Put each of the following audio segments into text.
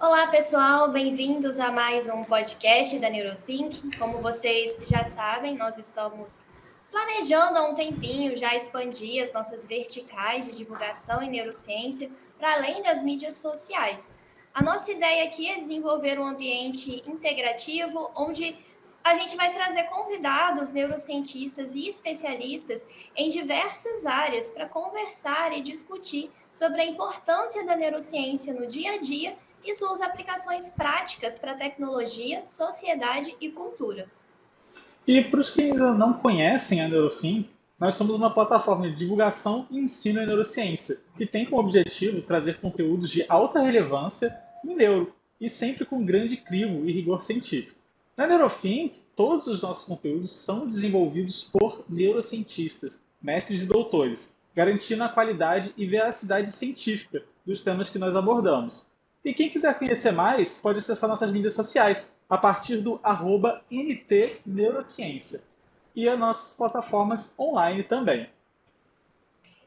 Olá, pessoal, bem-vindos a mais um podcast da Neurothink. Como vocês já sabem, nós estamos planejando há um tempinho já expandir as nossas verticais de divulgação em neurociência para além das mídias sociais. A nossa ideia aqui é desenvolver um ambiente integrativo onde a gente vai trazer convidados, neurocientistas e especialistas em diversas áreas para conversar e discutir sobre a importância da neurociência no dia a dia e suas aplicações práticas para tecnologia, sociedade e cultura. E para os que ainda não conhecem a Neurofim, nós somos uma plataforma de divulgação e ensino em neurociência, que tem como objetivo trazer conteúdos de alta relevância em neuro, e sempre com grande crivo e rigor científico. Na Neurofim, todos os nossos conteúdos são desenvolvidos por neurocientistas, mestres e doutores, garantindo a qualidade e veracidade científica dos temas que nós abordamos. E quem quiser conhecer mais, pode acessar nossas mídias sociais, a partir do @NTNeurociência. E as nossas plataformas online também.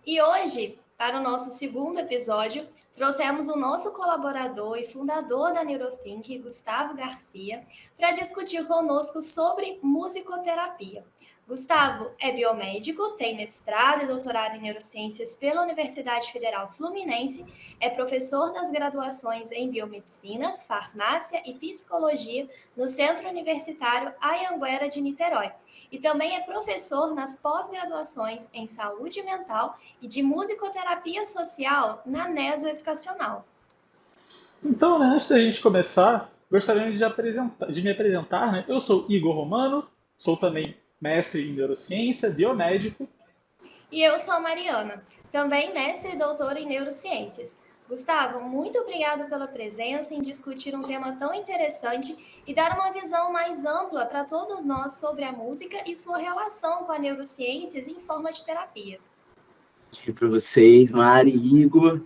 E hoje, para o nosso segundo episódio, trouxemos o nosso colaborador e fundador da Neurothink, Gustavo Garcia, para discutir conosco sobre musicoterapia. Gustavo é biomédico, tem mestrado e doutorado em neurociências pela Universidade Federal Fluminense, é professor das graduações em biomedicina, farmácia e psicologia no Centro Universitário Anhanguera de Niterói. E também é professor nas pós-graduaçõões em saúde mental e de musicoterapia social na Neso Educacional. Então, né, antes da gente começar, gostaria de me apresentar. Né? Eu sou Igor Romano, sou também mestre em neurociência, biomédico. E eu sou a Mariana, também mestre e doutora em neurociências. Gustavo, muito obrigado pela presença em discutir um tema tão interessante e dar uma visão mais ampla para todos nós sobre a música e sua relação com a neurociências em forma de terapia. Para vocês, Mari, Igor,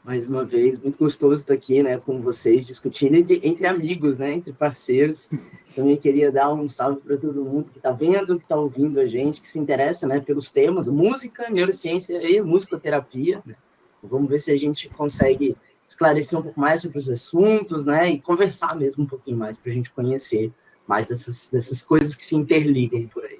mais uma vez, muito gostoso estar aqui, né, com vocês, discutindo entre amigos, né, entre parceiros. Também queria dar um salve para todo mundo que está vendo, que está ouvindo a gente, que se interessa, né, pelos temas música, neurociência e musicoterapia. Né? Vamos ver se a gente consegue esclarecer um pouco mais sobre os assuntos, né, e conversar mesmo um pouquinho mais para a gente conhecer mais dessas coisas que se interligam por aí.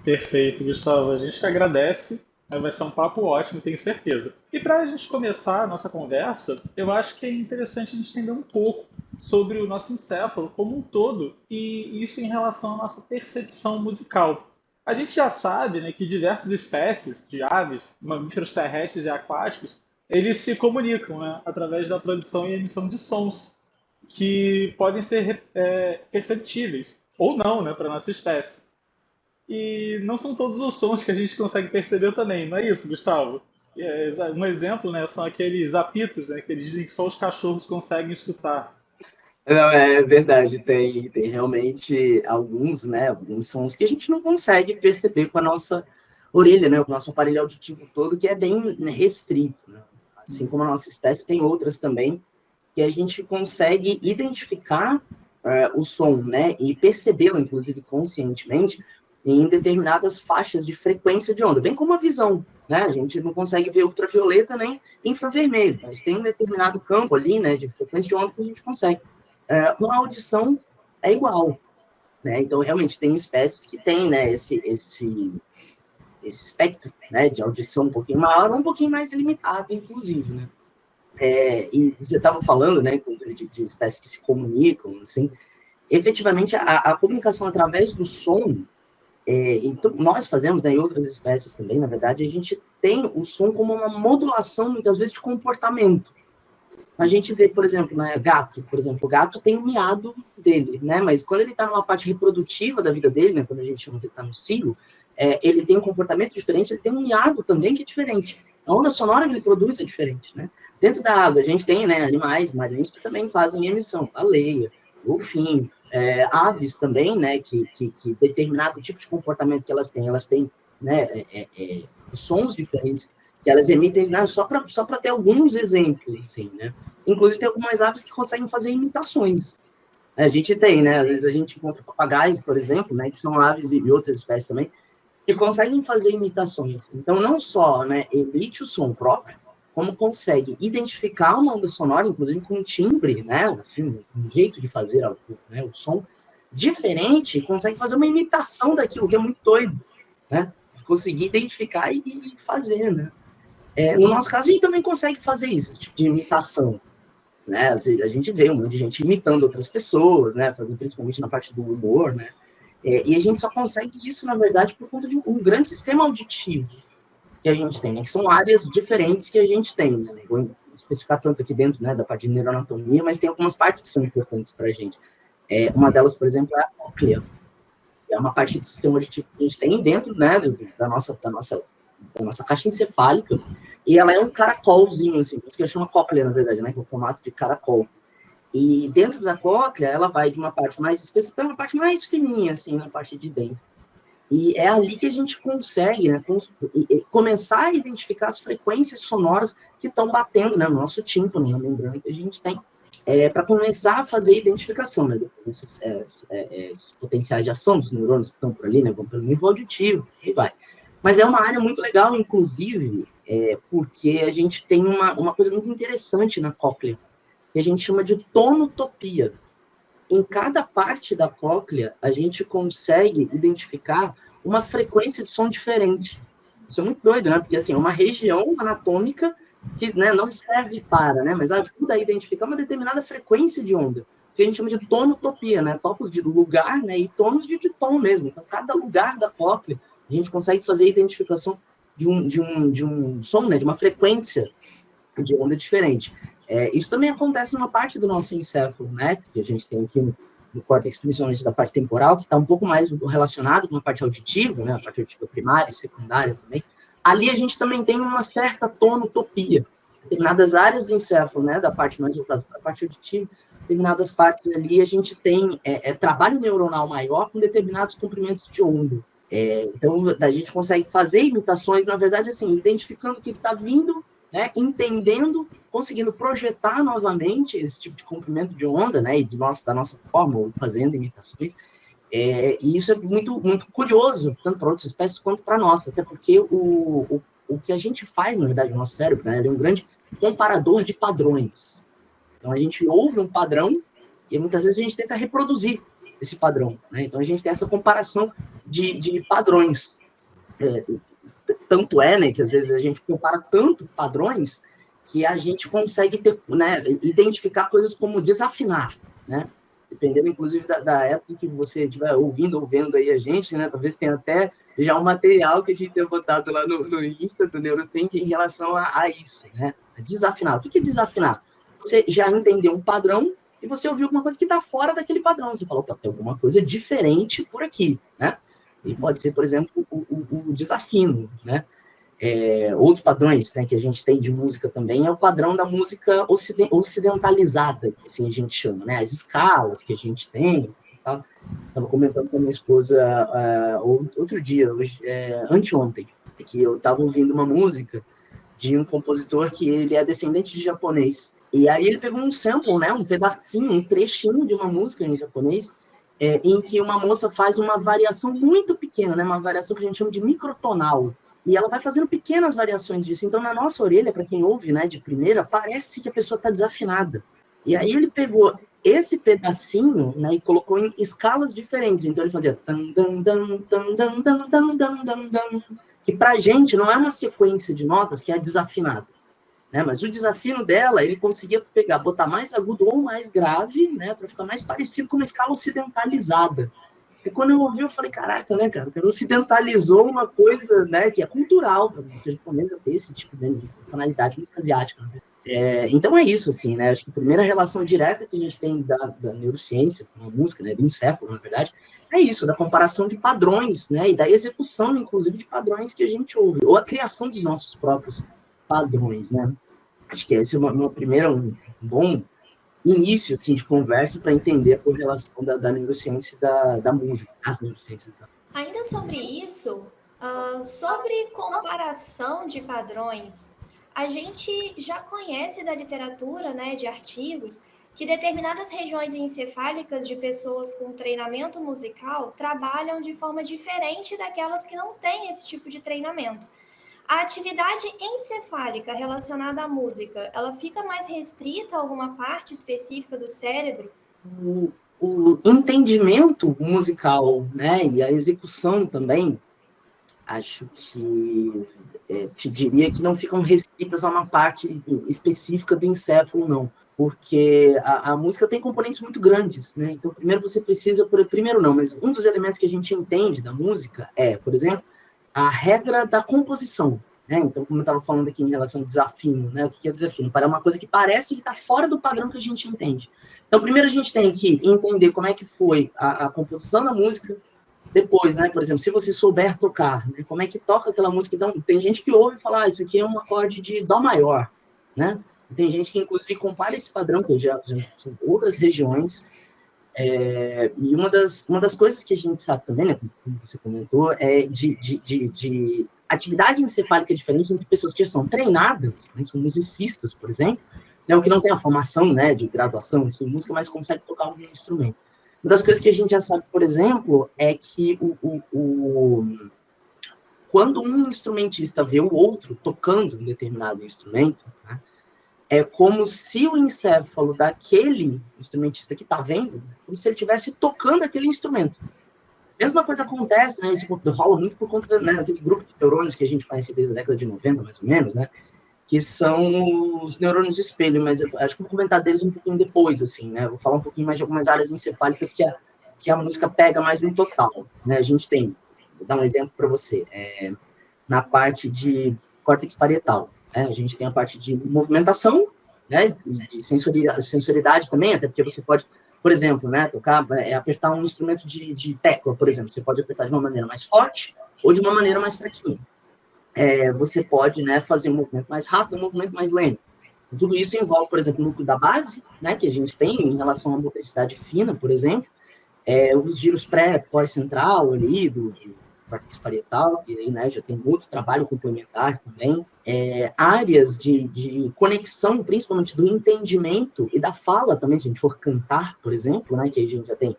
Perfeito, Gustavo. A gente agradece. Vai ser um papo ótimo, tenho certeza. E para a gente começar a nossa conversa, eu acho que é interessante a gente entender um pouco sobre o nosso encéfalo como um todo e isso em relação à nossa percepção musical. A gente já sabe, né, que diversas espécies de aves, mamíferos terrestres e aquáticos, eles se comunicam, né, através da produção e emissão de sons que podem ser perceptíveis ou não, né, para a nossa espécie. E não são todos os sons que a gente consegue perceber também, não é isso, Gustavo? Um exemplo, né, são aqueles apitos, né, que eles dizem que só os cachorros conseguem escutar. Não, é verdade, tem realmente alguns, né, alguns sons que a gente não consegue perceber com a nossa orelha, né, com o nosso aparelho auditivo todo, que é bem, né, restrito, né? Assim como a nossa espécie, tem outras também, que a gente consegue identificar o som, né, e percebê-lo, inclusive, conscientemente, em determinadas faixas de frequência de onda, bem como a visão, né, a gente não consegue ver ultravioleta nem infravermelho, mas tem um determinado campo ali, né, de frequência de onda que a gente consegue. Com a audição é igual, né? Então, realmente, tem espécies que têm, né, esse espectro, né, de audição um pouquinho maior, um pouquinho mais limitado, inclusive, né? E você estava falando, né, inclusive, de espécies que se comunicam, assim, efetivamente, a comunicação através do som, então, nós fazemos, né, em outras espécies também, na verdade, a gente tem o som como uma modulação, muitas vezes, de comportamento. A gente vê, por exemplo, né, gato, por exemplo, o gato tem o miado dele, né, mas quando ele está numa parte reprodutiva da vida dele, né, quando a gente chama que ele está no cio, ele tem um comportamento diferente, ele tem um miado também que é diferente. A onda sonora que ele produz é diferente, né. Dentro da água, a gente tem, né, animais marinhos que também fazem emissão, baleia, golfinho, aves também, né, que determinado tipo de comportamento que elas têm, né, sons diferentes que elas emitem, né, só para ter alguns exemplos, assim, né. Inclusive, tem algumas aves que conseguem fazer imitações. A gente tem, né, às vezes a gente encontra papagaios, por exemplo, né, que são aves e outras espécies também, que conseguem fazer imitações. Então, não só, né, emite o som próprio, como consegue identificar uma onda sonora, inclusive com um timbre, né, assim, um jeito de fazer né, o som diferente, e consegue fazer uma imitação daquilo, que é muito doido, né? Conseguir identificar e fazer, né? No nosso caso, a gente também consegue fazer isso, esse tipo de imitação, né? A gente vê um monte de gente imitando outras pessoas, né? Fazendo principalmente na parte do humor, né? E a gente só consegue isso, na verdade, por conta de um grande sistema auditivo que a gente tem, né? Que são áreas diferentes que a gente tem, né? Não vou especificar tanto aqui dentro, né, da parte de neuroanatomia, mas tem algumas partes que são importantes para a gente. Uma delas, por exemplo, é a cóclea. É uma parte do sistema auditivo que a gente tem dentro, né, da nossa caixa encefálica, e ela é um caracolzinho, assim, por isso que chama cóclea, na verdade, né, que é o formato de caracol. E dentro da cóclea, ela vai de uma parte mais específica para uma parte mais fininha, assim, na parte de dentro. E é ali que a gente consegue, né, começar a identificar as frequências sonoras que estão batendo, né, no nosso tímpano, na membrana que a gente tem, para começar a fazer a identificação, né, esses potenciais de ação dos neurônios que estão por ali, né, vão pelo nível auditivo, e vai. Mas é uma área muito legal, inclusive, porque a gente tem uma coisa muito interessante na cóclea, que a gente chama de tonotopia. Em cada parte da cóclea, a gente consegue identificar uma frequência de som diferente. Isso é muito doido, né? Porque, assim, é uma região anatômica que, né, não serve para, né? Mas ajuda a identificar uma determinada frequência de onda. Que a gente chama de tonotopia, né? Topos de lugar, né? E tonos de tom mesmo. Então, cada lugar da cóclea, a gente consegue fazer a identificação de um som, né? De uma frequência de onda diferente. Isso também acontece numa parte do nosso encéfalo, né, que a gente tem aqui no córtex, principalmente da parte temporal, que está um pouco mais relacionado com a parte auditiva, né, a parte auditiva primária e secundária também. Ali a gente também tem uma certa tonotopia. Determinadas áreas do encéfalo, né, da parte mais voltada para a parte auditiva, determinadas partes ali a gente tem trabalho neuronal maior com determinados comprimentos de onda. Então, a gente consegue fazer imitações, na verdade, assim, identificando o que está vindo, né, entendendo, conseguindo projetar novamente esse tipo de comprimento de onda, né, e da nossa forma, fazendo imitações, e isso é muito, muito curioso, tanto para outras espécies quanto para nós, até porque o que a gente faz, na verdade, no nosso cérebro, né, ele é um grande comparador de padrões. Então, a gente ouve um padrão e muitas vezes a gente tenta reproduzir esse padrão, né? Então, a gente tem essa comparação de padrões. Tanto né, que às vezes a gente compara tanto padrões que a gente consegue né, identificar coisas como desafinar, né? Dependendo, inclusive, da época que você estiver ouvindo ou vendo aí a gente, né? Talvez tenha até já um material que a gente tenha botado lá no Insta do Neurothink em relação a isso, né? Desafinar. O que é desafinar? Você já entendeu um padrão e você ouviu alguma coisa que está fora daquele padrão. Você falou, tem alguma coisa diferente por aqui, né? E pode ser, por exemplo, o desafino, né? Outros padrões, né, que a gente tem de música também é o padrão da música ocidentalizada, que assim a gente chama, né? As escalas que a gente tem. Estava comentando com a minha esposa outro dia, anteontem, que eu estava ouvindo uma música de um compositor que ele é descendente de japonês. E aí ele pegou um sample, né, um pedacinho, um trechinho de uma música em japonês, em que uma moça faz uma variação muito pequena, né, uma variação que a gente chama de microtonal. E ela vai fazendo pequenas variações disso. Então, na nossa orelha, para quem ouve, né, de primeira, parece que a pessoa está desafinada. E aí ele pegou esse pedacinho, né, e colocou em escalas diferentes. Então, ele fazia... que para a gente não é uma sequência de notas que é desafinada. Né? Mas o desafio dela, ele conseguia botar mais agudo ou mais grave, né, para ficar mais parecido com uma escala ocidentalizada. E quando eu ouvi, eu falei, caraca, né, cara, ele ocidentalizou uma coisa, né, que é cultural para você japonesa ter esse tipo de tonalidade muito asiática. Né? Então é isso, assim, né, acho que a primeira relação direta que a gente tem da neurociência com a música, né, do encéfalo, na verdade, é isso, da comparação de padrões, né, e da execução, inclusive, de padrões que a gente ouve, ou a criação dos nossos próprios padrões, né. Acho que esse é um bom início, assim, de conversa para entender a correlação da neurociência e da música, as neurociências. Ainda sobre isso, sobre comparação de padrões, a gente já conhece da literatura, né, de artigos, que determinadas regiões encefálicas de pessoas com treinamento musical trabalham de forma diferente daquelas que não têm esse tipo de treinamento. A atividade encefálica relacionada à música, ela fica mais restrita a alguma parte específica do cérebro? O entendimento musical, né, e a execução também, acho que te diria que não ficam restritas a uma parte específica do encéfalo, não. Porque a música tem componentes muito grandes, né? Então, primeiro você precisa... Primeiro não, mas um dos elementos que a gente entende da música é, por exemplo, a regra da composição, né? Então, como eu estava falando aqui em relação ao desafio, né? O que é desafio? Para uma coisa que parece que está fora do padrão que a gente entende. Então, primeiro a gente tem que entender como é que foi a composição da música. Depois, né, por exemplo, se você souber tocar, né, como é que toca aquela música? Então, tem gente que ouve e fala, isso aqui é um acorde de dó maior, né? Tem gente que, inclusive, compara esse padrão, que já são outras regiões. E uma das coisas que a gente sabe também, né, como você comentou, é de atividade encefálica diferente entre pessoas que já são treinadas, né, são musicistas, por exemplo, né, o que não tem a formação, né, de graduação em música, mas consegue tocar algum instrumento. Uma das coisas que a gente já sabe, por exemplo, é que quando um instrumentista vê o outro tocando um determinado instrumento, né, é como se o encéfalo daquele instrumentista que está vendo, como se ele estivesse tocando aquele instrumento. A mesma coisa acontece, né, isso rola muito por conta, né, daquele grupo de neurônios que a gente conhece desde a década de 90, mais ou menos, né, que são os neurônios de espelho, mas eu acho que vou comentar deles um pouquinho depois, assim, né? Vou falar um pouquinho mais de algumas áreas encefálicas que a música pega mais no total, né? A gente tem, vou dar um exemplo para você, na parte de córtex parietal, né? A gente tem a parte de movimentação, né? De sensorialidade também, até porque você pode, por exemplo, né, tocar, apertar um instrumento de tecla, por exemplo, você pode apertar de uma maneira mais forte ou de uma maneira mais fraquinha. Você pode, né, fazer um movimento mais rápido, um movimento mais lento. Tudo isso envolve, por exemplo, o núcleo da base, né, que a gente tem em relação à motricidade fina, por exemplo, os giros pós-central ali, do córtex parietal, e aí, né, já tem muito trabalho complementar também, áreas de conexão, principalmente do entendimento e da fala também, se a gente for cantar, por exemplo, né, que aí a gente já tem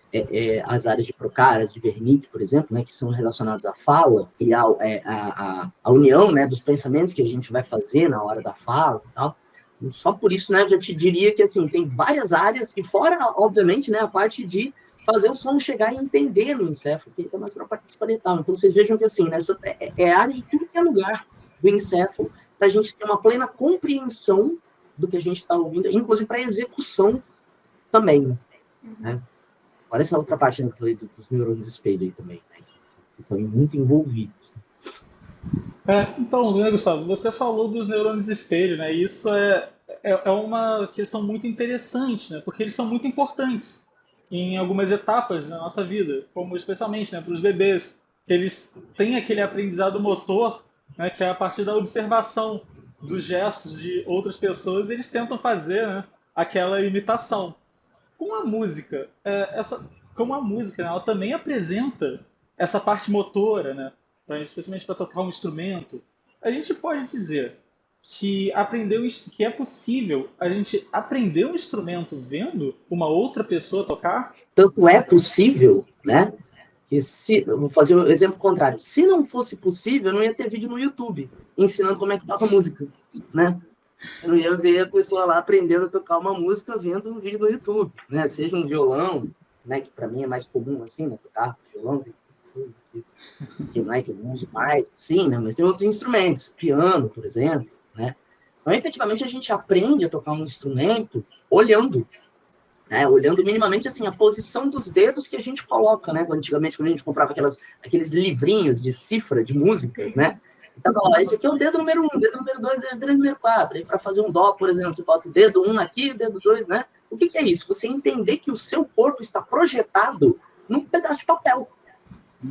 as áreas de Procaras, de Wernicke, por exemplo, né, que são relacionadas à fala e a união, né, dos pensamentos que a gente vai fazer na hora da fala e tal. Só por isso, né, eu já te diria que, assim, tem várias áreas, e fora, obviamente, né, a parte de fazer o som chegar e entender no encéfalo, que está mais para a parte parietal. Então, vocês vejam que, assim, né, a área de tudo que é lugar do encéfalo, para a gente ter uma plena compreensão do que a gente está ouvindo, inclusive para execução também, né? Olha essa outra parte, né, dos neurônios de espelho aí também, né, que estão muito envolvidos. Então, né, Gustavo, você falou dos neurônios espelho, né? E isso é uma questão muito interessante, né? Porque eles são muito importantes em algumas etapas da nossa vida, como especialmente, né, para os bebês, que eles têm aquele aprendizado motor, né, que é a partir da observação dos gestos de outras pessoas, eles tentam fazer, né, aquela imitação. Com a música, como a música, né, ela também apresenta essa parte motora, né, especialmente para tocar um instrumento, a gente pode dizer que que é possível a gente aprender um instrumento vendo uma outra pessoa tocar? Tanto é possível, né, que vou fazer o exemplo contrário. Se não fosse possível, eu não ia ter vídeo no YouTube ensinando como é que toca música, né? Eu não ia ver a pessoa lá aprendendo a tocar uma música vendo um vídeo no YouTube, né? Seja um violão, né, que para mim é mais comum assim, né, tocar violão, que não é que eu uso mais, sim, né? Mas tem outros instrumentos, piano, por exemplo, né? Então, efetivamente, a gente aprende a tocar um instrumento olhando, né? Olhando minimamente, assim, a posição dos dedos que a gente coloca, né? Antigamente, quando a gente comprava aqueles livrinhos de cifra, de músicas, né? Então, ó, esse aqui é o dedo número 1, dedo número 2, dedo número 4. Aí, para fazer um dó, por exemplo, você bota o dedo 1 aqui, o dedo 2, né? O que é isso? Você entender que o seu corpo está projetado num pedaço de papel.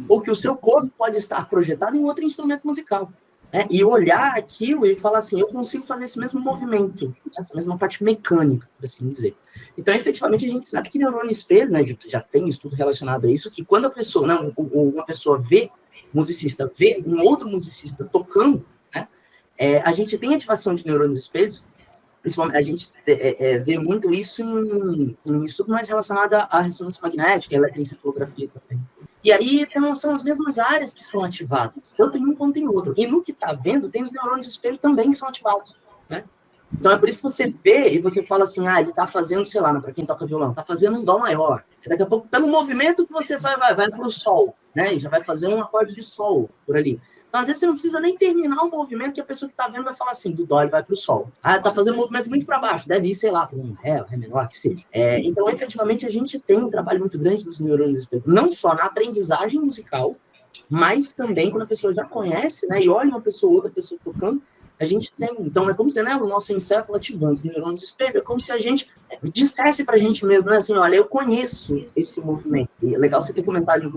Ou que o seu corpo pode estar projetado em outro instrumento musical. Né? E olhar aquilo e falar assim, eu consigo fazer esse mesmo movimento, essa mesma parte mecânica, por assim dizer. Então, efetivamente, a gente sabe que neurônio espelho, né, já tem estudo relacionado a isso, que quando a pessoa, né, uma pessoa vê um outro musicista tocando, né, a gente tem ativação de neurônios espelhos, principalmente a gente vê muito isso em estudo mais relacionado à ressonância magnética, eletroencefalografia também. E aí então, são as mesmas áreas que são ativadas, tanto em um quanto em outro. E no que está vendo, tem os neurônios de espelho também que são ativados, né? Então é por isso que você vê e você fala assim, ele está fazendo, sei lá, para quem toca violão, está fazendo um dó maior. E daqui a pouco, pelo movimento que você vai para o sol, né? E já vai fazer um acorde de sol por ali. Então, às vezes, você não precisa nem terminar o movimento que a pessoa que está vendo vai falar assim, do dó ele vai para o sol. Está fazendo um movimento muito para baixo, deve ir, sei lá, para um ré menor, que seja. Então, efetivamente, a gente tem um trabalho muito grande dos neurônios de espelho, não só na aprendizagem musical, mas também quando a pessoa já conhece, né, e olha uma pessoa ou outra pessoa tocando, a gente tem, então é como dizer, né, o nosso encéfalo ativando os neurônios de espelho, é como se a gente dissesse pra gente mesmo, né, assim, olha, eu conheço esse movimento. E é legal você ter comentado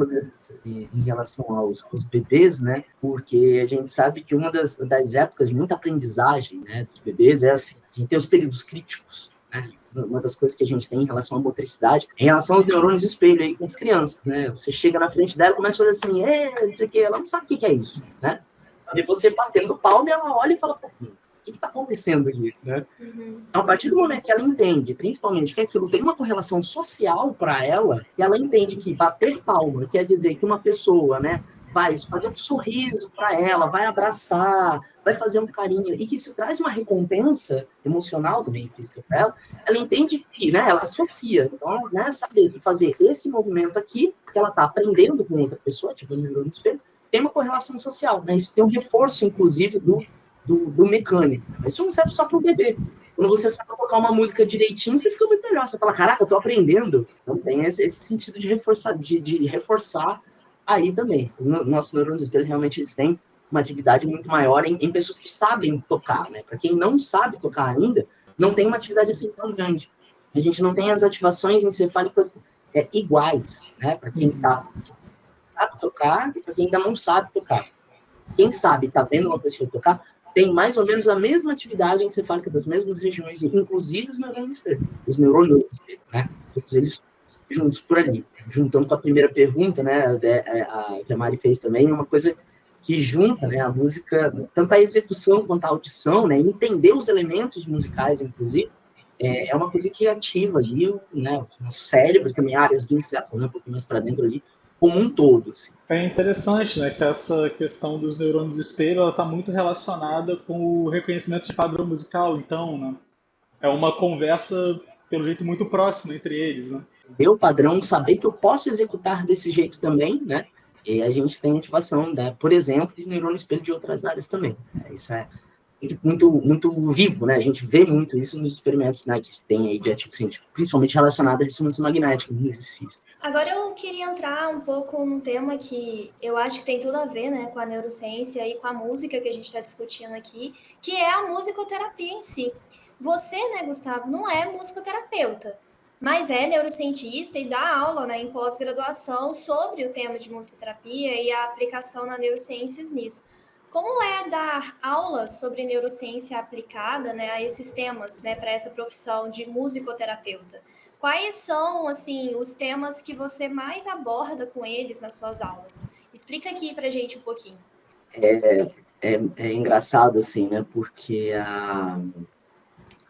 em relação aos bebês, né, porque a gente sabe que uma das épocas de muita aprendizagem, né, dos bebês é assim, a gente tem os períodos críticos, né, uma das coisas que a gente tem em relação à motricidade, em relação aos neurônios de espelho aí com as crianças, né, você chega na frente dela e começa a fazer assim, não sei o que, ela não sabe o que é isso, né, e você batendo palma, ela olha e fala, pô, o que está acontecendo aqui, né? Então, a partir do momento que ela entende, principalmente, que aquilo tem uma correlação social para ela, e ela entende que bater palma quer dizer que uma pessoa, né, vai fazer um sorriso para ela, vai abraçar, vai fazer um carinho, e que isso traz uma recompensa emocional também, física para ela entende que, né, ela associa. Então, né, saber que fazer esse movimento aqui, que ela está aprendendo com outra pessoa, tipo, no neurônio espelho, tem uma correlação social, né? Isso tem um reforço, inclusive, do mecânico. Mas isso não serve só para o bebê. Quando você sabe tocar uma música direitinho, você fica muito melhor. Você fala, caraca, eu tô aprendendo. Então tem esse sentido de reforçar aí também. O nosso neurônio de espelho realmente eles têm uma atividade muito maior em pessoas que sabem tocar, né? Para quem não sabe tocar ainda, não tem uma atividade assim tão grande. A gente não tem as ativações encefálicas iguais, né? Para quem sabe tocar e para quem ainda não sabe tocar. Quem sabe, está vendo uma pessoa tocar, tem mais ou menos a mesma atividade encefálica das mesmas regiões, inclusive os neurônios, né? Todos eles juntos por ali. Juntando com a primeira pergunta, né, que a Mari fez também, uma coisa que junta, né, a música, tanto a execução quanto a audição, né, entender os elementos musicais, inclusive, é uma coisa que ativa ali, né, o nosso cérebro, também áreas do encéfalo, né, um pouquinho mais para dentro ali, como um todo. Assim. É interessante, né, que essa questão dos neurônios espelho está muito relacionada com o reconhecimento de padrão musical, então, né? É uma conversa, pelo jeito, muito próxima entre eles, né? Ver o padrão, saber que eu posso executar desse jeito também, né? E a gente tem ativação, né, por exemplo, de neurônio espelho de outras áreas também. Isso é muito, muito vivo, né? A gente vê muito isso nos experimentos, né, que tem aí de ativo científico, principalmente relacionado à ressonância magnética no exercício. Agora eu queria entrar um pouco num tema que eu acho que tem tudo a ver, né, com a neurociência e com a música que a gente está discutindo aqui, que é a musicoterapia em si. Você, né, Gustavo, não é musicoterapeuta, mas é neurocientista e dá aula, né, em pós-graduação sobre o tema de musicoterapia e a aplicação na neurociências nisso. Como é dar aula sobre neurociência aplicada, né, a esses temas, né, para essa profissão de musicoterapeuta? Quais são, assim, os temas que você mais aborda com eles nas suas aulas? Explica aqui pra gente um pouquinho. É engraçado, assim, né, porque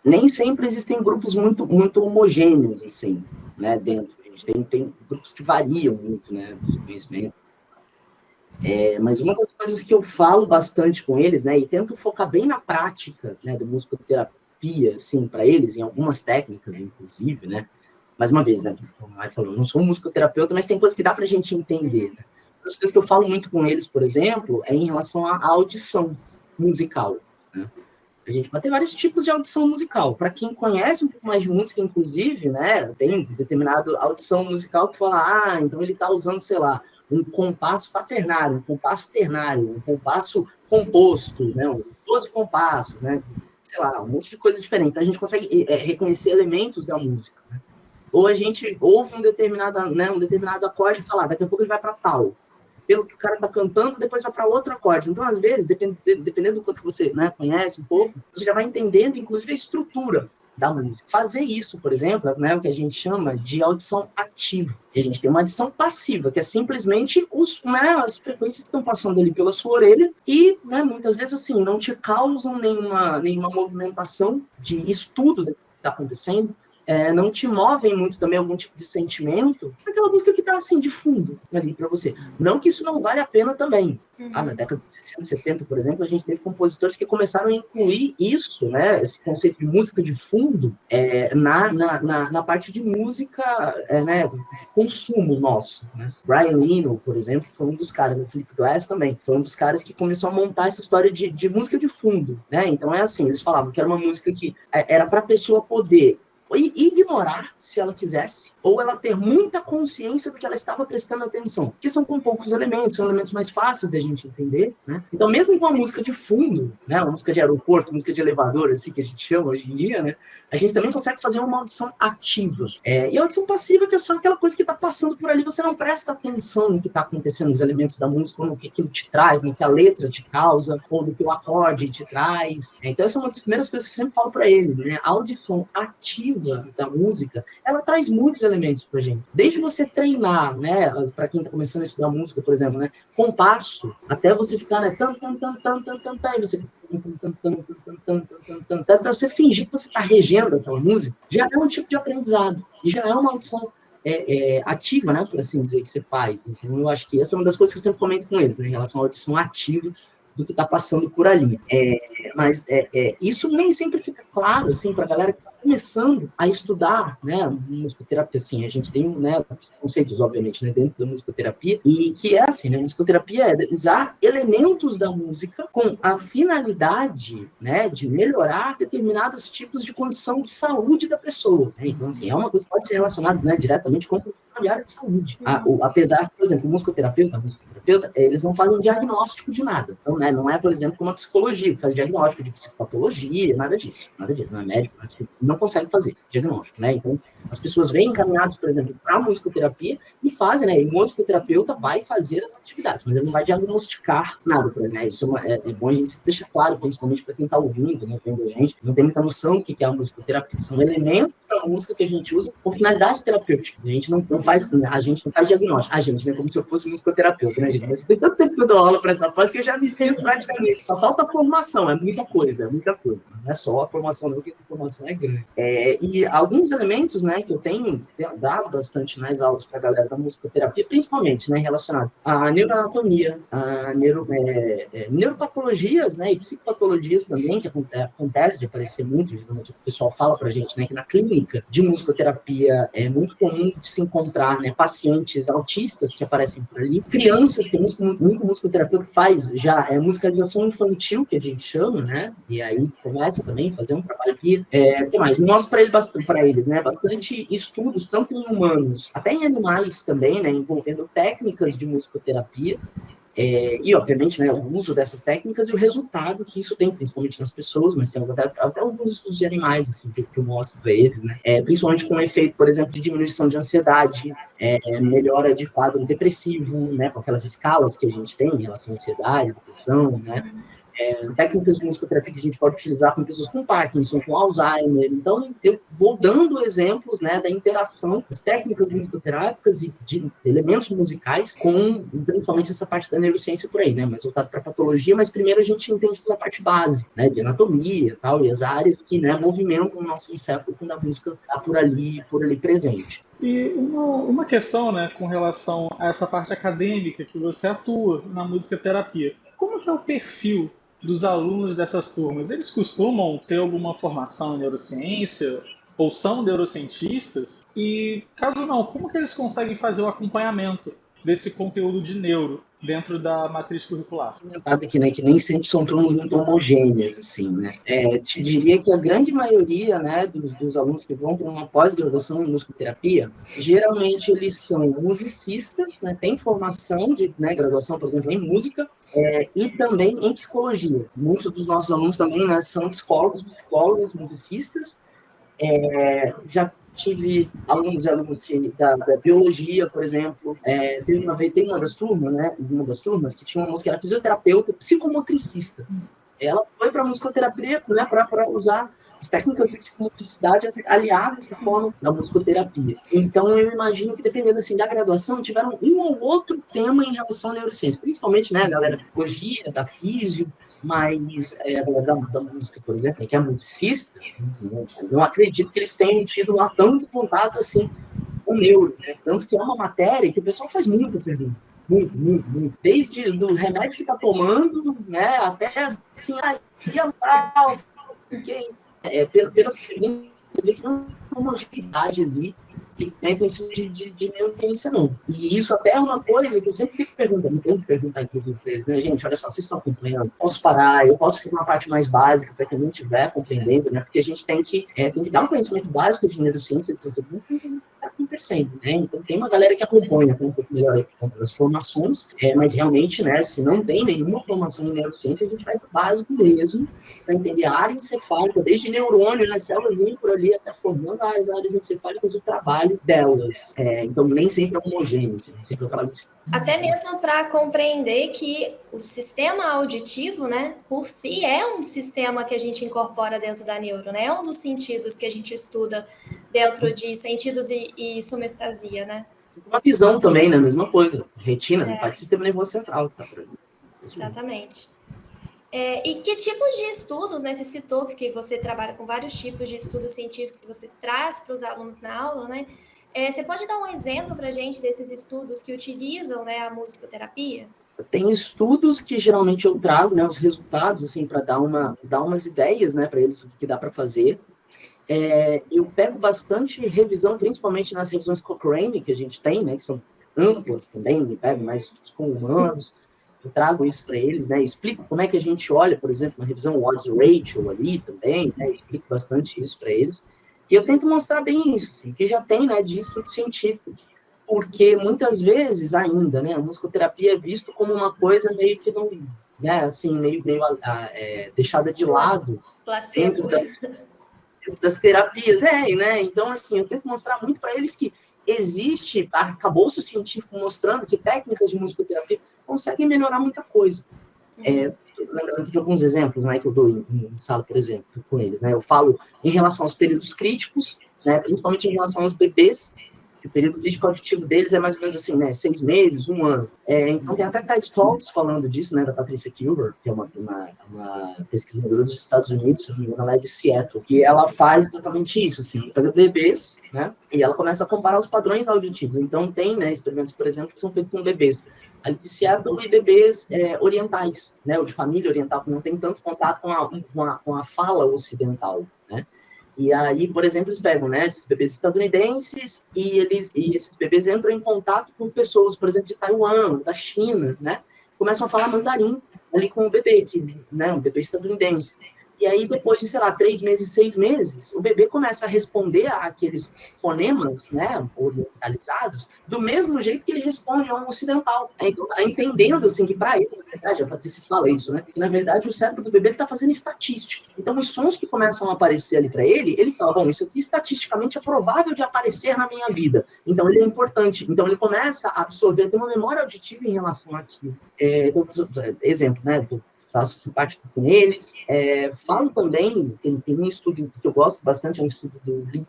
nem sempre existem grupos muito, muito homogêneos, assim, né, dentro. A gente tem grupos que variam muito, né, dos conhecimentos. Mas uma das coisas que eu falo bastante com eles, né, e tento focar bem na prática, né, da musicoterapia, assim, para eles, em algumas técnicas, inclusive, né, mais uma vez, né, como vai falando, não sou um musicoterapeuta, mas tem coisas que dá para a gente entender, né. As coisas que eu falo muito com eles, por exemplo, é em relação à audição musical, né. A gente vai ter vários tipos de audição musical. Para quem conhece um pouco mais de música, inclusive, né, tem determinada audição musical que fala, então ele está usando, sei lá, um compasso quaternário, um compasso ternário, um compasso composto, né, 12 compassos, né, sei lá, um monte de coisa diferente. Então, a gente consegue reconhecer elementos da música. Né? Ou a gente ouve um determinado acorde e fala, daqui a pouco ele vai para tal. Pelo que o cara está cantando, depois vai para outro acorde. Então, às vezes, dependendo do quanto você, né, conhece um pouco, você já vai entendendo, inclusive, a estrutura da música. Fazer isso, por exemplo, né, o que a gente chama de audição ativa. E a gente tem uma audição passiva, que é simplesmente as frequências que estão passando ali pela sua orelha e, né, muitas vezes, assim, não te causam nenhuma movimentação de estudo do que está acontecendo, não te movem muito também algum tipo de sentimento, aquela música que tá assim, de fundo, ali pra você. Não que isso não vale a pena também. Na década de 60, 70, por exemplo, a gente teve compositores que começaram a incluir isso, né, esse conceito de música de fundo, na parte de música, né, de consumo nosso. Né? Brian Eno, por exemplo, foi um dos caras, o Philip Glass também, foi um dos caras que começou a montar essa história de música de fundo. Né? Então é assim, eles falavam que era uma música que era para a pessoa poder ignorar, se ela quisesse, ou ela ter muita consciência do que ela estava prestando atenção, porque são com poucos elementos, são elementos mais fáceis da gente entender, né? Então, mesmo com uma música de fundo, né, uma música de aeroporto, música de elevador, assim que a gente chama hoje em dia, né, a gente também consegue fazer uma audição ativa. E a audição passiva, que é só aquela coisa que está passando por ali, você não presta atenção no que está acontecendo, nos elementos da música, no que aquilo te traz, no que a letra te causa, ou no que o acorde te traz. Então, essa é uma das primeiras coisas que eu sempre falo para eles, né? A audição ativa da música, ela traz muitos elementos pra gente. Desde você treinar, né, para quem tá começando a estudar música, por exemplo, né, compasso, até você ficar, né, e você você fingir que você tá regendo aquela música, já é um tipo de aprendizado, e já é uma audição ativa, né, por assim dizer, que você faz. Então, eu acho que essa é uma das coisas que eu sempre comento com eles, né, em relação à audição ativa do que está passando por ali. Mas isso nem sempre fica claro, assim, para a galera que está começando a estudar, né, musicoterapia, assim, a gente tem, né, conceitos, obviamente, né, dentro da musicoterapia, e que é assim, né, musicoterapia é usar elementos da música com a finalidade, né, de melhorar determinados tipos de condição de saúde da pessoa, né? Então, assim, é uma coisa que pode ser relacionada, né, diretamente com a área de saúde. Apesar que, por exemplo, o musicoterapeuta, eles não fazem diagnóstico de nada. Então, né, não é, por exemplo, como a psicologia, que faz diagnóstico de psicopatologia, nada disso, não é médico, não consegue fazer diagnóstico, né? Então, as pessoas vêm encaminhadas, por exemplo, para a musicoterapia e fazem, né? E o musicoterapeuta vai fazer as atividades, mas ele não vai diagnosticar nada, né? Isso é bom a gente deixar claro, principalmente para quem está ouvindo, né? Vendo a gente, não tem muita noção do que é a musicoterapia. São elementos da música que a gente usa com finalidade terapêutica. A gente não faz diagnóstico. A gente, né? Como se eu fosse musicoterapeuta, né, gente? Mas tem tanto tempo que eu dou aula para essa pós que eu já me sinto praticamente. Só falta formação, é muita coisa. Não é só a formação, não, porque a formação é grande. E alguns elementos, né, que eu tenho dado bastante nas aulas para a galera da musicoterapia, principalmente, né, relacionado à neuroanatomia, a neuropatologias, né, e psicopatologias também, que acontece de aparecer muito, geralmente o pessoal fala pra gente, né, que na clínica de musicoterapia é muito comum de se encontrar, né, pacientes autistas que aparecem por ali, crianças, tem muito musicoterapeuta que faz já musicalização infantil, que a gente chama, né, e aí começa também a fazer um trabalho aqui, que mais? Mostra para eles, né, bastante estudos, tanto em humanos, até em animais também, né, envolvendo técnicas de musicoterapia, e, obviamente, né, o uso dessas técnicas e o resultado que isso tem, principalmente nas pessoas, mas tem até alguns estudos de animais, assim, que eu mostro para eles, né, principalmente com o efeito, por exemplo, de diminuição de ansiedade, melhora de quadro depressivo, né, com aquelas escalas que a gente tem em relação à ansiedade, depressão, né, técnicas de musicoterapia que a gente pode utilizar com pessoas com Parkinson, com Alzheimer. Então, eu vou dando exemplos, né, da interação das técnicas musicoterápicas e de elementos musicais com, principalmente, essa parte da neurociência por aí, né, mais voltado para patologia, mas primeiro a gente entende pela parte base, né, de anatomia e tal, e as áreas que, né, movimentam o nosso encéfalo quando a música está por ali presente. E uma questão, né, com relação a essa parte acadêmica que você atua na musicoterapia. Como que é o perfil dos alunos dessas turmas? Eles costumam ter alguma formação em neurociência ou são neurocientistas? E, caso não, como que eles conseguem fazer o acompanhamento desse conteúdo de neuro dentro da matriz curricular? Aqui, né, que nem sempre são turmas muito homogêneas, assim, né? Te diria que a grande maioria, né, dos alunos que vão para uma pós-graduação em musicoterapia, geralmente eles são musicistas, né, têm formação de, né, graduação, por exemplo, em música, e também em psicologia. Muitos dos nossos alunos também, né, são psicólogos, musicistas. Já tive alunos da biologia, por exemplo. Tem uma das turmas, né? Uma das turmas que tinha uma moça que era fisioterapeuta psicomotricista. ela foi para a musicoterapia, né, para usar as técnicas de psicomotricidade aliadas à forma da musicoterapia. Então, eu imagino que, dependendo assim, da graduação, tiveram um ou outro tema em relação à neurociência, principalmente, né, a galera da psicologia, da físio, mas a galera da música, por exemplo, que é musicista, não acredito que eles tenham tido lá tanto contato assim com o neuro, né? Tanto que é uma matéria que o pessoal faz muita pergunta. Muito, muito, muito. Desde do remédio que está tomando, né, até assim, pelas perguntas, vê que não é uma homogeneidade ali que tem princípio de neurociência, não. E isso até é uma coisa que eu sempre fico perguntando, tenho que perguntar inclusive para eles, né, gente, olha só, vocês estão acompanhando, posso parar, eu posso fazer uma parte mais básica para quem não estiver compreendendo, né, porque a gente tem que dar um conhecimento básico de neurociência, porque tudo que está acontecendo, né, então tem uma galera que acompanha um pouco melhor aí por conta das formações, mas realmente, né, se não tem nenhuma formação em neurociência, a gente faz o básico mesmo, para entender a área encefálica, desde neurônio, né, células por ali, até formando as áreas encefálicas, o trabalho delas. Então, nem sempre é homogêneo, nem sempre é um trabalho. Até mesmo para compreender que o sistema auditivo, né, por si, é um sistema que a gente incorpora dentro da neuro, né? É um dos sentidos que a gente estuda dentro de sentidos e somestasia, né? Uma visão também, né? Mesma coisa. Retina, parte do sistema nervoso central. Tá? Exatamente. E que tipos de estudos, né? Você citou que você trabalha com vários tipos de estudos científicos que você traz para os alunos na aula, né? Você pode dar um exemplo para a gente desses estudos que utilizam, né, a musicoterapia? Tem estudos que geralmente eu trago, né, os resultados, assim, para dar umas ideias, né, para eles o que dá para fazer. Eu pego bastante revisão, principalmente nas revisões Cochrane que a gente tem, né, que são amplas também, me pego mais com humanos. Eu trago isso para eles, né? Explico como é que a gente olha, por exemplo, na revisão Odds Ratio ali também, né? Explico bastante isso para eles. E eu tento mostrar bem isso, assim, que já tem, né, de estudo científico. Porque muitas vezes ainda, né, a musicoterapia é visto como uma coisa meio que não, né, assim, meio deixada de lado dentro das terapias, né? Então, assim, eu tento mostrar muito para eles que existe arcabouço científico mostrando que técnicas de musicoterapia conseguem melhorar muita coisa. Lembrando de alguns exemplos, né, que eu dou em sala, por exemplo, com eles, né? Eu falo em relação aos períodos críticos, né, principalmente em relação aos bebês, que o período crítico auditivo deles é mais ou menos assim, né, 6 meses, 1 ano. Então tem até TED Talks falando disso, né, da Patricia Kilber, que é uma pesquisadora dos Estados Unidos, ela é de Seattle, e ela faz exatamente isso, assim, pega bebês, né, e ela começa a comparar os padrões auditivos. Então tem, né, experimentos, por exemplo, que são feitos com bebês ali de Seattle e bebês orientais, né, ou de família oriental, que não tem tanto contato com a fala ocidental, né. E aí, por exemplo, eles pegam, né, esses bebês estadunidenses e esses bebês entram em contato com pessoas, por exemplo, de Taiwan, da China, né, começam a falar mandarim ali com o bebê, né, um bebê estadunidense. E aí, depois de, sei lá, 3 meses, 6 meses, o bebê começa a responder àqueles fonemas, né, orientalizados, do mesmo jeito que ele responde a um ocidental. Então, tá entendendo, assim, que para ele, na verdade, a Patrícia fala isso, né, que na verdade o cérebro do bebê está fazendo estatística. Então, os sons que começam a aparecer ali para ele fala, bom, isso aqui estatisticamente é provável de aparecer na minha vida. Então, ele é importante. Então, ele começa a absorver, tem uma memória auditiva em relação àquilo. Exemplo, né, faço essa parte com eles. Falo também, tem um estudo que eu gosto bastante, é um estudo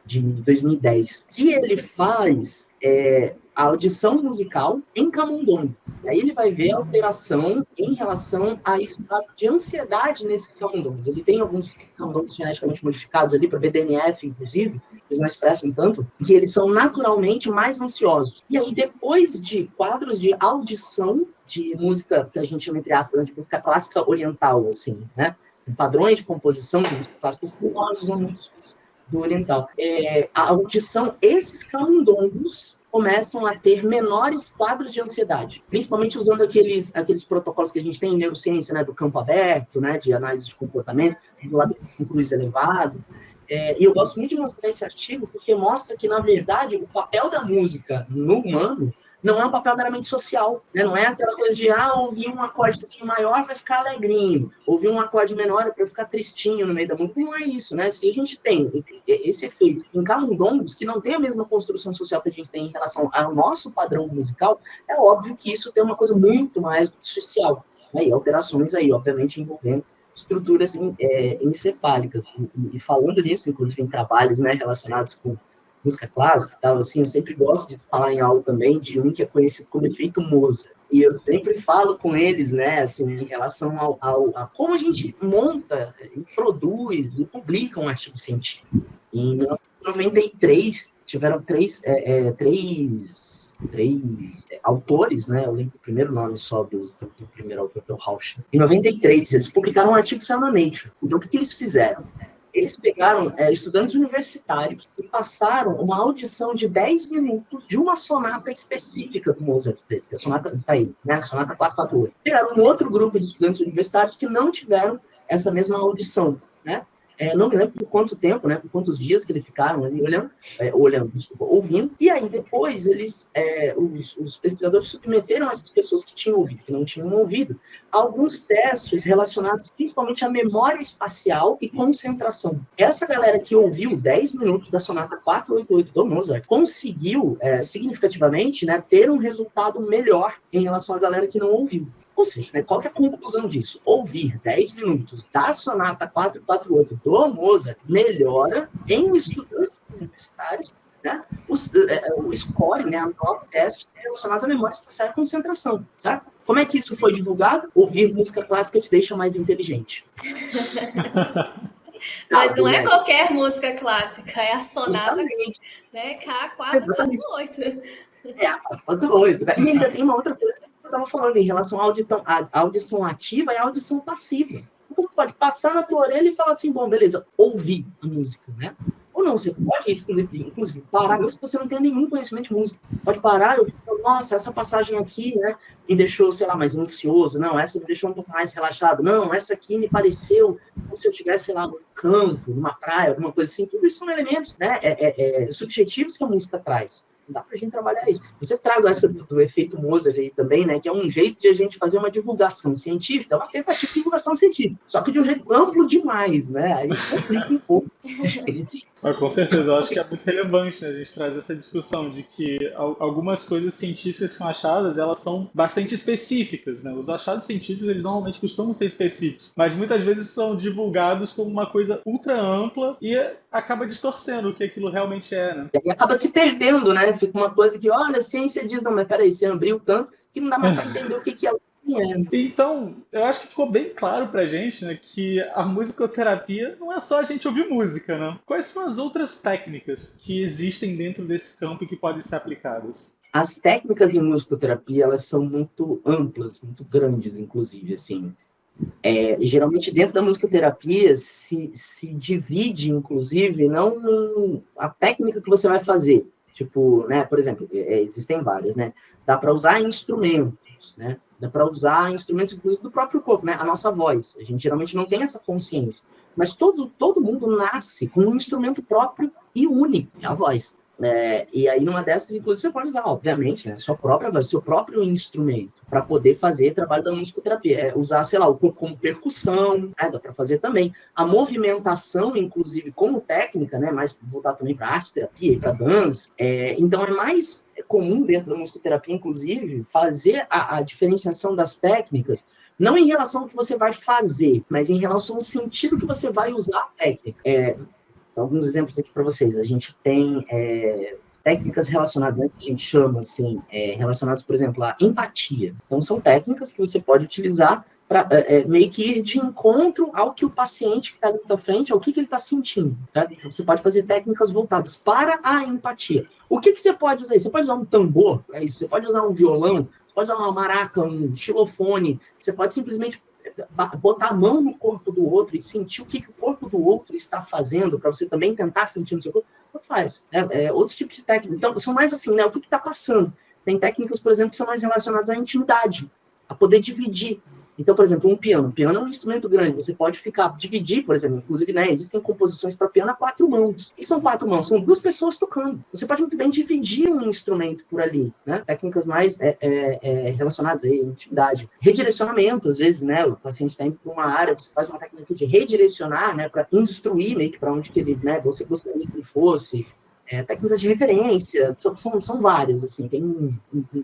de 2010, que ele faz a audição musical em camundongo. Aí ele vai ver a alteração em relação a estado de ansiedade nesses camundongos. Ele tem alguns camundongos geneticamente modificados ali, para BDNF, inclusive, eles não expressam tanto, que eles são naturalmente mais ansiosos. E aí, depois de quadros de audição de música, que a gente chama, entre aspas, de música clássica oriental, assim, né? Padrões de composição de música clássica, nós usamos muito do oriental. A audição, esses camundongos começam a ter menores quadros de ansiedade, principalmente usando aqueles protocolos que a gente tem em neurociência, né, do campo aberto, né, de análise de comportamento, do lado com cruz elevado. E eu gosto muito de mostrar esse artigo porque mostra que, na verdade, o papel da música no humano não é um papel meramente social, né? Não é aquela coisa de, ouvir um acordezinho maior vai ficar alegrinho, ouvir um acorde menor para ficar tristinho no meio da música. Não é isso, né? Se a gente tem esse efeito em camundongos, que não tem a mesma construção social que a gente tem em relação ao nosso padrão musical, é óbvio que isso tem uma coisa muito mais social, né? E alterações aí, obviamente, envolvendo estruturas encefálicas. E falando nisso, inclusive em trabalhos, né, relacionados com música clássica e tal, assim, eu sempre gosto de falar em algo também de um que é conhecido como efeito Mozart. E eu sempre falo com eles, né, assim, em relação a como a gente monta, e produz e publica um artigo científico. Em 1993, tiveram três autores, né? Eu lembro o primeiro nome só do primeiro autor, que é o Rausch. Em 93, eles publicaram um artigo que saiu na Nature. Então, o que eles fizeram? Eles pegaram estudantes universitários e passaram uma audição de 10 minutos de uma sonata específica do Mozart, que é a sonata para eles, né? A sonata 448. Pegaram um outro grupo de estudantes universitários que não tiveram essa mesma audição, né? Não me lembro por quanto tempo, né? Por quantos dias que eles ficaram ali ouvindo. E aí, depois, os pesquisadores submeteram essas pessoas que tinham ouvido, que não tinham ouvido, a alguns testes relacionados principalmente à memória espacial e concentração. Essa galera que ouviu 10 minutos da sonata 488 do Mozart conseguiu, significativamente, né, ter um resultado melhor em relação à galera que não ouviu. Ou seja, né, qual que é a conclusão disso? Ouvir 10 minutos da sonata 448 do Mozart melhora em estudantes universitários, né, o score, né, a nota teste relacionados à memória espacial e concentração. Certo? Como é que isso foi divulgado? Ouvir música clássica te deixa mais inteligente. Mas não é qualquer música clássica, é a sonata, né, K448. A 448. Né? E ainda tem uma outra coisa que eu estava falando em relação à audição ativa e à audição passiva. Você pode passar na tua orelha e falar assim, bom, beleza, ouvir a música, né? Ou não, você pode, inclusive, parar, se você não tem nenhum conhecimento de música. Pode parar, nossa, essa passagem aqui, né, me deixou, sei lá, mais ansioso. Não, essa me deixou um pouco mais relaxado. Não, essa aqui me pareceu como se eu estivesse, sei lá, no campo, numa praia, alguma coisa assim. Tudo isso são elementos, né, subjetivos que a música traz. Não dá pra gente trabalhar isso. Você traga essa do efeito Mozart aí também, né? Que é um jeito de a gente fazer uma divulgação científica, uma tentativa de divulgação científica. Só que de um jeito amplo demais, né? Aí complica um pouco. Com certeza, eu acho que é muito relevante, né, a gente trazer essa discussão de que algumas coisas científicas que são achadas, elas são bastante específicas, né? Os achados científicos, eles normalmente costumam ser específicos, mas muitas vezes são divulgados como uma coisa ultra ampla e acaba distorcendo o que aquilo realmente é, né? E acaba se perdendo, né? Fica uma coisa que, olha, a ciência diz, não, mas peraí, você abriu tanto que não dá mais para entender o que é o que é. Então, eu acho que ficou bem claro pra gente, né, que a musicoterapia não é só a gente ouvir música, né? Quais são as outras técnicas que existem dentro desse campo e que podem ser aplicadas? As técnicas em musicoterapia, elas são muito amplas, muito grandes, inclusive, assim. Geralmente, dentro da musicoterapia, se divide, inclusive, não a técnica que você vai fazer. Tipo, né, por exemplo, existem várias, né? Dá para usar instrumentos, né? Dá para usar instrumentos, inclusive, do próprio corpo, né? A nossa voz. A gente geralmente não tem essa consciência. Mas todo mundo nasce com um instrumento próprio e único, que é a voz. E aí, numa dessas, inclusive, você pode usar, obviamente, né, sua própria voz, seu próprio instrumento, para poder fazer trabalho da musicoterapia. Usar, sei lá, o corpo como percussão, né, dá para fazer também. A movimentação, inclusive, como técnica, né, mais voltada também para arte terapia e para dança. Então, é mais comum dentro da musicoterapia, inclusive, fazer a diferenciação das técnicas, não em relação ao que você vai fazer, mas em relação ao sentido que você vai usar a técnica. Alguns exemplos aqui para vocês. A gente tem técnicas relacionadas, né, que a gente chama assim, relacionadas, por exemplo, à empatia. Então, são técnicas que você pode utilizar para meio que ir de encontro ao que o paciente que está ali na sua frente, ao que ele está sentindo. Tá? Então, você pode fazer técnicas voltadas para a empatia. O que você pode usar? Você pode usar um tambor, você pode usar um violão, você pode usar uma maraca, um xilofone, você pode simplesmente botar a mão no corpo do outro e sentir o que o corpo do outro está fazendo, para você também tentar sentir no seu corpo, faz. Outros tipos de técnicas. Então, são mais assim, né? O que está passando? Tem técnicas, por exemplo, que são mais relacionadas à intimidade, a poder dividir. Então, por exemplo, um piano. O piano é um instrumento grande. Você pode dividir, por exemplo, inclusive, né, existem composições para piano a 4 mãos. E são 4 mãos, são 2 pessoas tocando. Você pode muito bem dividir um instrumento por ali, né? Técnicas mais relacionadas à intimidade. Redirecionamento, às vezes, né, o paciente está indo para uma área, você faz uma técnica de redirecionar, né, para instruir meio que para onde que ele, né, você gostaria que ele fosse. Técnicas de referência, são várias, assim. Tem um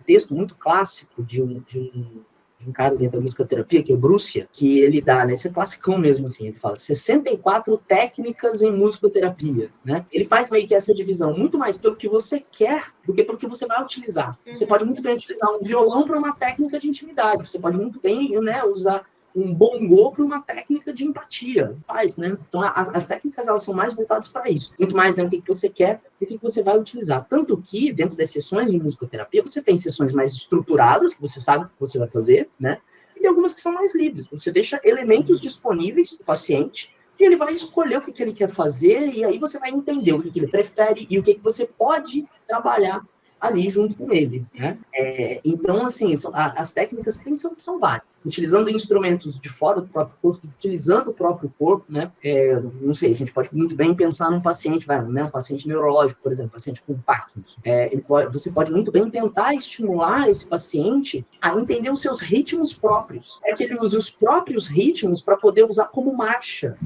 texto muito clássico de um um cara dentro da musicoterapia, que é o Brussia, que ele dá, né, esse é classicão mesmo, assim, ele fala 64 técnicas em musicoterapia, né? Ele faz meio que essa divisão, muito mais pelo que você quer do que pelo que você vai utilizar. Você pode muito bem utilizar um violão para uma técnica de intimidade, você pode muito bem, né, usar um bongô para uma técnica de empatia, faz, né? Então, as técnicas, elas são mais voltadas para isso. Muito mais, né, o que você quer e o que você vai utilizar. Tanto que, dentro das sessões de musicoterapia, você tem sessões mais estruturadas, que você sabe o que você vai fazer, né? E tem algumas que são mais livres. Você deixa elementos disponíveis do paciente e ele vai escolher o que ele quer fazer e aí você vai entender o que ele prefere e o que você pode trabalhar ali junto com ele, né? Então, assim, as técnicas que tem são várias. Utilizando instrumentos de fora do próprio corpo, utilizando o próprio corpo, né? Não sei, a gente pode muito bem pensar num paciente, né? Um paciente neurológico, por exemplo, um paciente com Parkinson. Você pode muito bem tentar estimular esse paciente a entender os seus ritmos próprios. É que ele use os próprios ritmos para poder usar como marcha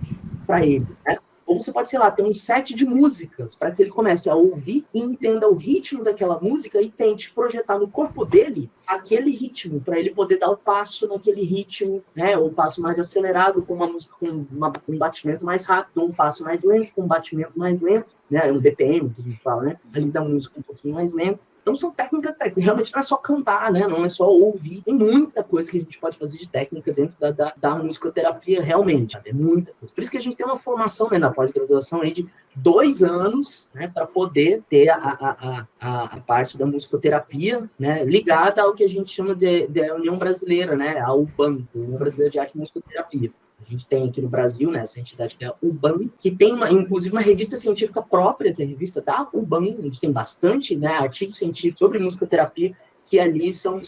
para ele, né? Ou você pode, sei lá, ter um set de músicas para que ele comece a ouvir e entenda o ritmo daquela música e tente projetar no corpo dele aquele ritmo, para ele poder dar o passo naquele ritmo, né? Ou um passo mais acelerado com uma música com um batimento mais rápido, ou um passo mais lento com um batimento mais lento, né? Um BPM, que a gente fala, né? Ali da música um pouquinho mais lento. Então, são técnicas. Realmente não é só cantar, né? Não é só ouvir. Tem muita coisa que a gente pode fazer de técnica dentro da musicoterapia, realmente. É muita coisa. Por isso que a gente tem uma formação, né, na pós-graduação aí de 2 anos, né, para poder ter a parte da musicoterapia, né, ligada ao que a gente chama de União Brasileira, né? A UBAM, União Brasileira de Arte e Musicoterapia. A gente tem aqui no Brasil, né, essa entidade que é a UBAM, que tem, inclusive, uma revista científica própria, que é a revista da UBAM, onde tem bastante, né, artigos científicos sobre musicoterapia, que ali são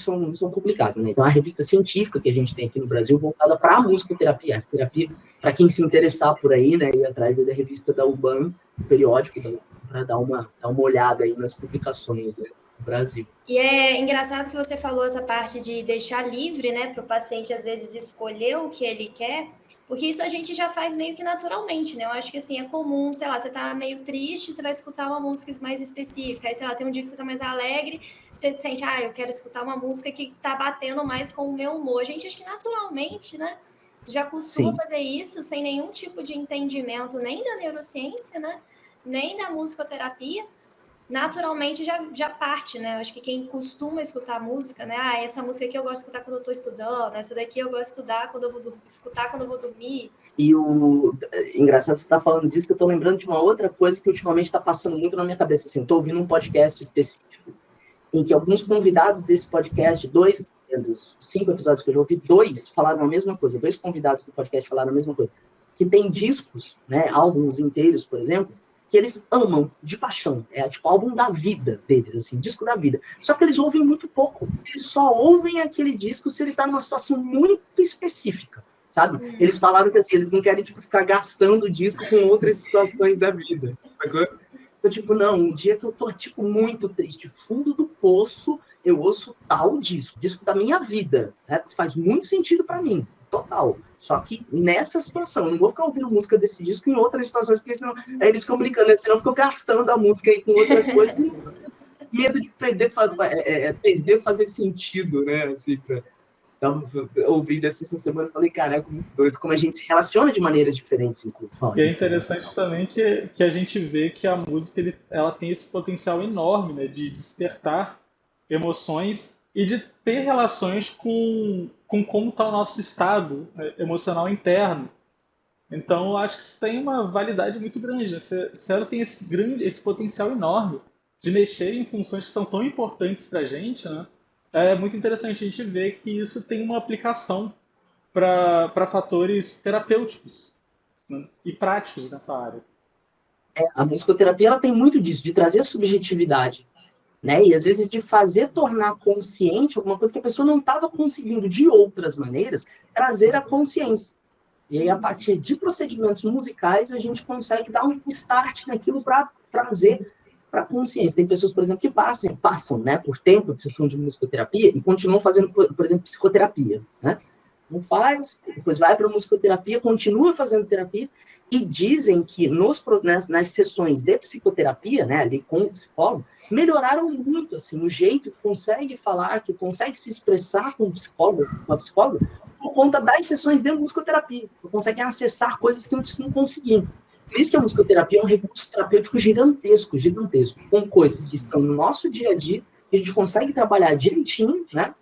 publicados, né? Então, a revista científica que a gente tem aqui no Brasil, voltada para a musicoterapia. A terapia, para quem se interessar por aí, né, ir atrás da revista da UBAM, periódico, para dar uma olhada aí nas publicações, né, no Brasil. E é engraçado que você falou essa parte de deixar livre, né, para o paciente, às vezes, escolher o que ele quer, porque isso a gente já faz meio que naturalmente, né? Eu acho que, assim, é comum, sei lá, você tá meio triste, você vai escutar uma música mais específica, aí, sei lá, tem um dia que você tá mais alegre, você sente, eu quero escutar uma música que tá batendo mais com o meu humor. A gente, acho que naturalmente, né, já costuma Sim. fazer isso sem nenhum tipo de entendimento, nem da neurociência, né, nem da musicoterapia. Naturalmente já parte, né? Eu acho que quem costuma escutar música, né? Essa música aqui eu gosto de escutar quando eu tô estudando, essa daqui eu gosto de estudar quando eu vou escutar quando eu vou dormir. E engraçado você estar falando disso, que eu tô lembrando de uma outra coisa que ultimamente está passando muito na minha cabeça. Assim, eu tô ouvindo um podcast específico, em que alguns convidados desse podcast, 2 dos 5 episódios que eu já ouvi, 2 falaram a mesma coisa, 2 convidados do podcast falaram a mesma coisa. Que tem discos, né, álbuns inteiros, por exemplo, que eles amam de paixão. É tipo álbum da vida deles, assim, disco da vida. Só que eles ouvem muito pouco. Eles só ouvem aquele disco se ele está numa situação muito específica, sabe? Eles falaram que assim, eles não querem tipo, ficar gastando o disco com outras situações da vida. Então, tipo, não, um dia que eu tô tipo, muito triste, fundo do poço, eu ouço tal disco da minha vida, né? Faz muito sentido para mim, total. Só que nessa situação, eu não vou ficar ouvindo música desse disco em outras situações, porque senão aí eles ficam brincando, né? Senão eu fico gastando a música aí com outras coisas. Medo de perder fazer sentido, né? Assim, ouvindo essa semana, eu falei, caraca, muito doido, como a gente se relaciona de maneiras diferentes, inclusive. E é interessante também que a gente vê que a música ela tem esse potencial enorme, né, de despertar emoções e de ter relações com como está o nosso estado, né, emocional interno. Então, eu acho que isso tem uma validade muito grande, né? Se ela tem esse potencial enorme de mexer em funções que são tão importantes para a gente, né? É muito interessante a gente ver que isso tem uma aplicação para fatores terapêuticos, né, e práticos nessa área. A musicoterapia ela tem muito disso, de trazer a subjetividade, né? E às vezes de fazer tornar consciente alguma coisa que a pessoa não estava conseguindo de outras maneiras, trazer a consciência. E aí, a partir de procedimentos musicais, a gente consegue dar um start naquilo para trazer para a consciência. Tem pessoas, por exemplo, que passam, né, por tempo de sessão de musicoterapia e continuam fazendo, por exemplo, psicoterapia, né? Não faz, depois vai para a musicoterapia, continua fazendo terapia, E dizem que nas sessões de psicoterapia, né, ali com o psicólogo, melhoraram muito, assim, o jeito que consegue falar, que consegue se expressar com o psicólogo, com a psicóloga, por conta das sessões de musicoterapia. Conseguem acessar coisas que antes não conseguiam. Por isso que a musicoterapia é um recurso terapêutico gigantesco, gigantesco, com coisas que estão no nosso dia a dia, que a gente consegue trabalhar direitinho, né,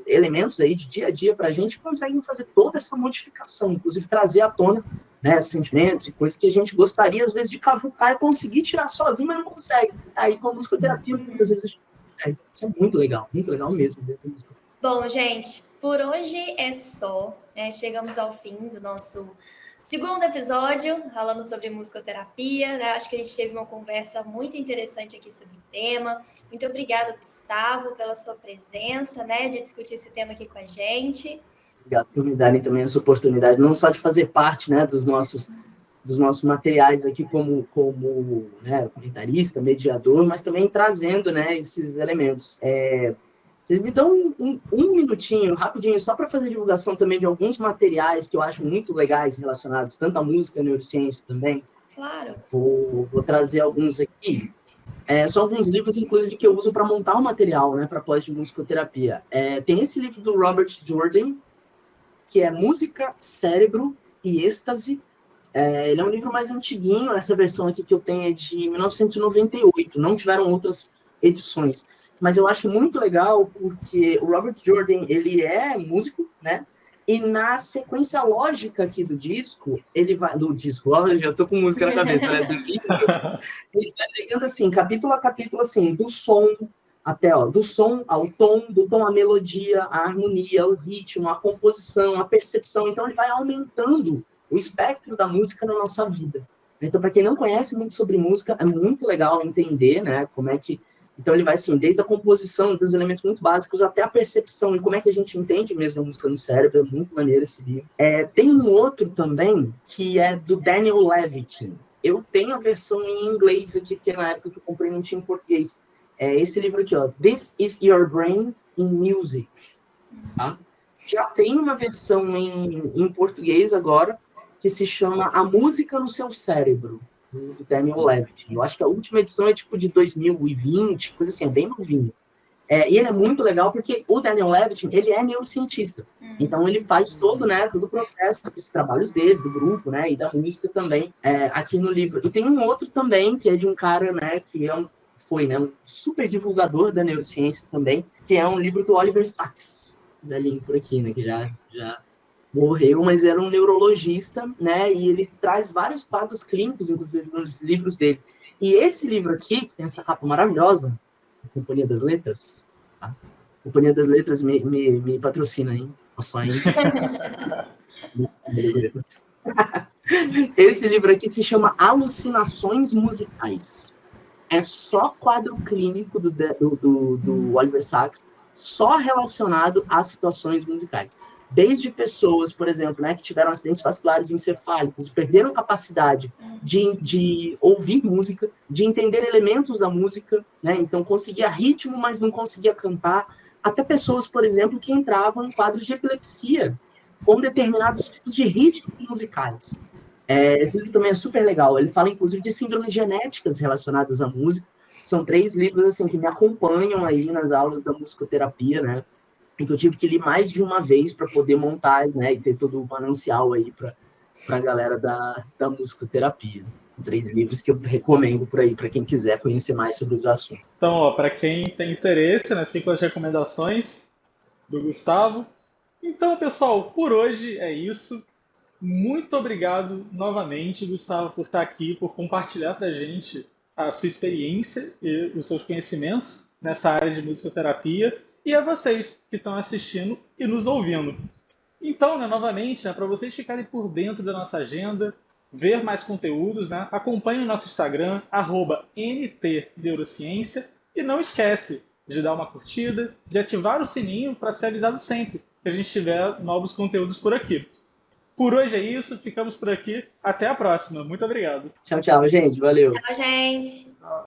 elementos aí de dia a dia para a gente, conseguem fazer toda essa modificação, inclusive trazer à tona, né, sentimentos e coisas que a gente gostaria, às vezes, de cavucar e conseguir tirar sozinho, mas não consegue. Aí, com a musicoterapia, muitas vezes a gente consegue. Isso é muito legal mesmo. Bom, gente, por hoje é só, né? Chegamos ao fim do nosso segundo episódio, falando sobre musicoterapia, né? Acho que a gente teve uma conversa muito interessante aqui sobre o tema. Muito obrigada, Gustavo, pela sua presença, né? De discutir esse tema aqui com a gente. Obrigado por me darem também essa oportunidade, não só de fazer parte, né, dos nossos materiais aqui como né, comentarista, mediador, mas também trazendo, né, esses elementos. Vocês me dão um minutinho, rapidinho, só para fazer divulgação também de alguns materiais que eu acho muito legais relacionados tanto à música e à neurociência também? Claro. Vou trazer alguns aqui. São alguns livros, inclusive, que eu uso para montar o material, né, para pós de musicoterapia. Tem esse livro do Robert Jordan, que é Música, Cérebro e Êxtase. Ele é um livro mais antiguinho, essa versão aqui que eu tenho é de 1998, não tiveram outras edições. Mas eu acho muito legal porque o Robert Jordan, ele é músico, né? E na sequência lógica aqui do disco, ele vai... Do disco, ó, eu já tô com música na cabeça, né? Do livro, ele vai pegando assim, capítulo a capítulo, assim, do som até, ó, do som ao tom, do tom à melodia, a harmonia, o ritmo, a composição, a percepção. Então, ele vai aumentando o espectro da música na nossa vida. Então, para quem não conhece muito sobre música, é muito legal entender, né, como é que... Então, ele vai, assim, desde a composição, dos elementos muito básicos, até a percepção, e como é que a gente entende mesmo a música no cérebro. É muito maneiro esse livro. Tem um outro também, que é do Daniel Levitin. Eu tenho a versão em inglês aqui, que na época que eu comprei não tinha em português. Esse livro aqui, ó, This is Your Brain in Music. Tá? Já tem uma versão em português agora, que se chama A Música no Seu Cérebro, do Daniel Levitin. Eu acho que a última edição é tipo de 2020, coisa assim, é bem novinho. E ele é muito legal porque o Daniel Levitin, ele é neurocientista. Então ele faz todo o processo dos trabalhos dele, do grupo, né, e da música também, aqui no livro. E tem um outro também, que é de um cara, né, que foi um super divulgador da neurociência também, que é um livro do Oliver Sacks, velhinho por aqui, né, que já morreu, mas era um neurologista, né, e ele traz vários quadros clínicos, inclusive, nos livros dele. E esse livro aqui, que tem essa capa maravilhosa, Companhia das Letras, tá? Companhia das Letras me patrocina, hein? Posso ainda? Esse livro aqui se chama Alucinações Musicais. É só quadro clínico do Oliver Sacks, só relacionado a situações musicais. Desde pessoas, por exemplo, né, que tiveram acidentes vasculares encefálicos, perderam capacidade de ouvir música, de entender elementos da música, né, então conseguia ritmo, mas não conseguia cantar, até pessoas, por exemplo, que entravam em quadros de epilepsia com determinados tipos de ritmos musicais. Esse livro também é super legal. Ele fala, inclusive, de síndromes genéticas relacionadas à música. São 3 livros assim, que me acompanham aí nas aulas da musicoterapia, né? Que eu tive que ler mais de uma vez para poder montar, né, e ter todo o manancial aí para a galera da musicoterapia. 3 livros que eu recomendo por aí, para quem quiser conhecer mais sobre os assuntos. Então, para quem tem interesse, né, ficam as recomendações do Gustavo. Então, pessoal, por hoje é isso. Muito obrigado novamente, Gustavo, por estar aqui, por compartilhar para a gente a sua experiência e os seus conhecimentos nessa área de musicoterapia, e a vocês que estão assistindo e nos ouvindo. Então, né, novamente, para vocês ficarem por dentro da nossa agenda, ver mais conteúdos, né, acompanhe o nosso Instagram, @ntneurociência, e não esquece de dar uma curtida, de ativar o sininho para ser avisado sempre que a gente tiver novos conteúdos por aqui. Por hoje é isso, ficamos por aqui. Até a próxima. Muito obrigado. Tchau, tchau, gente. Valeu. Tchau, gente.